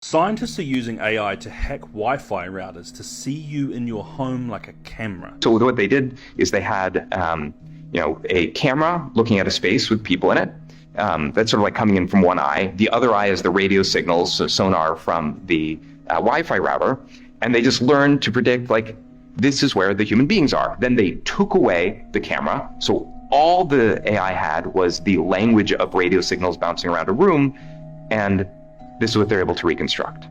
Scientists are using AI to hack Wi-Fi routers to see you in your home like a camera. So what they did is they had a camera looking at a space with people in it. That's sort of like coming in from one eye. The other eye is the radio signals, so sonar from the Wi-Fi router. And they just learned to predict, like, this is where the human beings are. Then they took away the camera. So all the AI had was the language of radio signals bouncing around a room. And this is what they're able to reconstruct.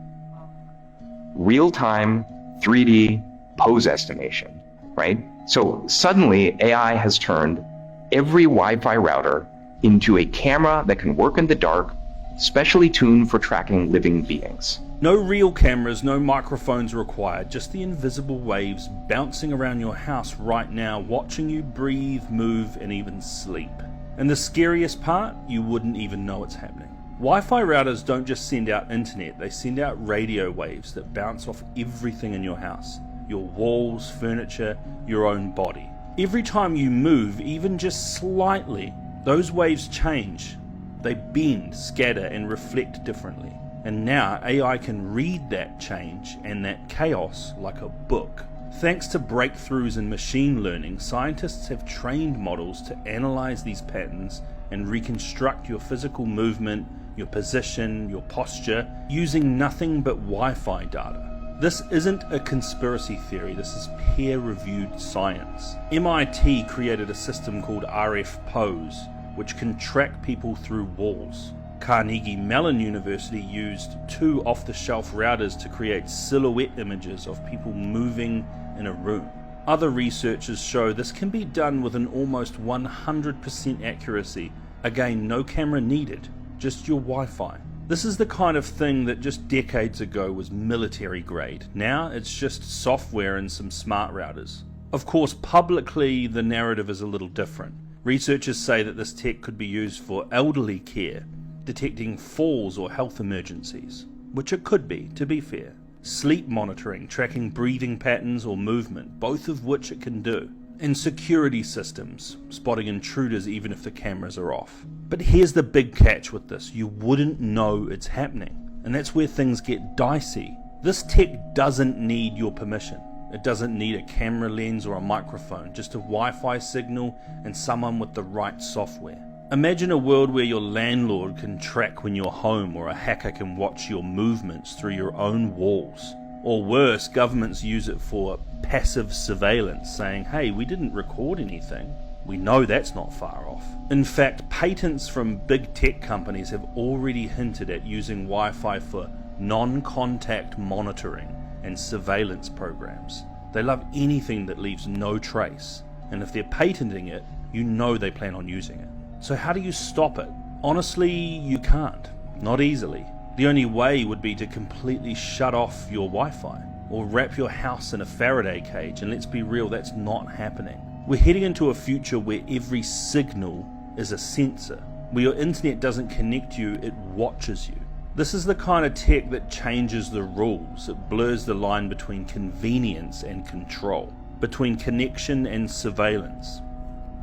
Real-time 3D pose estimation, right? So suddenly AI has turned every Wi-Fi router into a camera that can work in the dark, specially tuned for tracking living beings. No real cameras, no microphones required, just the invisible waves bouncing around your house right now, watching you breathe, move, and even sleep. And the scariest part, you wouldn't even know it's happening. Wi-Fi routers don't just send out internet, they send out radio waves that bounce off everything in your house. Your walls, furniture, your own body. Every time you move, even just slightly, those waves change. They bend, scatter, and reflect differently. And now AI can read that change and that chaos like a book. Thanks to breakthroughs in machine learning, scientists have trained models to analyze these patterns and reconstruct your physical movement, your position, your posture, using nothing but Wi-Fi data. This isn't a conspiracy theory, this is peer-reviewed science. MIT created a system called RF Pose, which can track people through walls. Carnegie Mellon University used 2 off-the-shelf routers to create silhouette images of people moving in a room. Other researchers show this can be done with an almost 100% accuracy. Again, no camera needed, just your Wi-Fi. This is the kind of thing that just decades ago was military grade. Now it's just software and some smart routers. Of course, publicly the narrative is a little different. Researchers say that this tech could be used for elderly care, detecting falls or health emergencies, which it could be, to be fair. Sleep monitoring, tracking breathing patterns or movement, both of which it can do. And security systems, spotting intruders even if the cameras are off. But here's the big catch with this, you wouldn't know it's happening. And that's where things get dicey. This tech doesn't need your permission. It doesn't need a camera lens or a microphone, just a Wi-Fi signal and someone with the right software. Imagine a world where your landlord can track when you're home, or a hacker can watch your movements through your own walls. Or worse, governments use it for passive surveillance, saying, hey, we didn't record anything. We know that's not far off. In fact, patents from big tech companies have already hinted at using Wi-Fi for non-contact monitoring and surveillance programs. They love anything that leaves no trace, and if they're patenting it, you know they plan on using it. So how do you stop it? Honestly, you can't. Not easily. The only way would be to completely shut off your Wi-Fi, or wrap your house in a Faraday cage, and let's be real, that's not happening. We're heading into a future where every signal is a sensor. Where your internet doesn't connect you, it watches you. This is the kind of tech that changes the rules. It blurs the line between convenience and control, between connection and surveillance.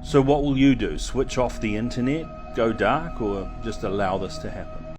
So what will you do? Switch off the internet, go dark, or just allow this to happen?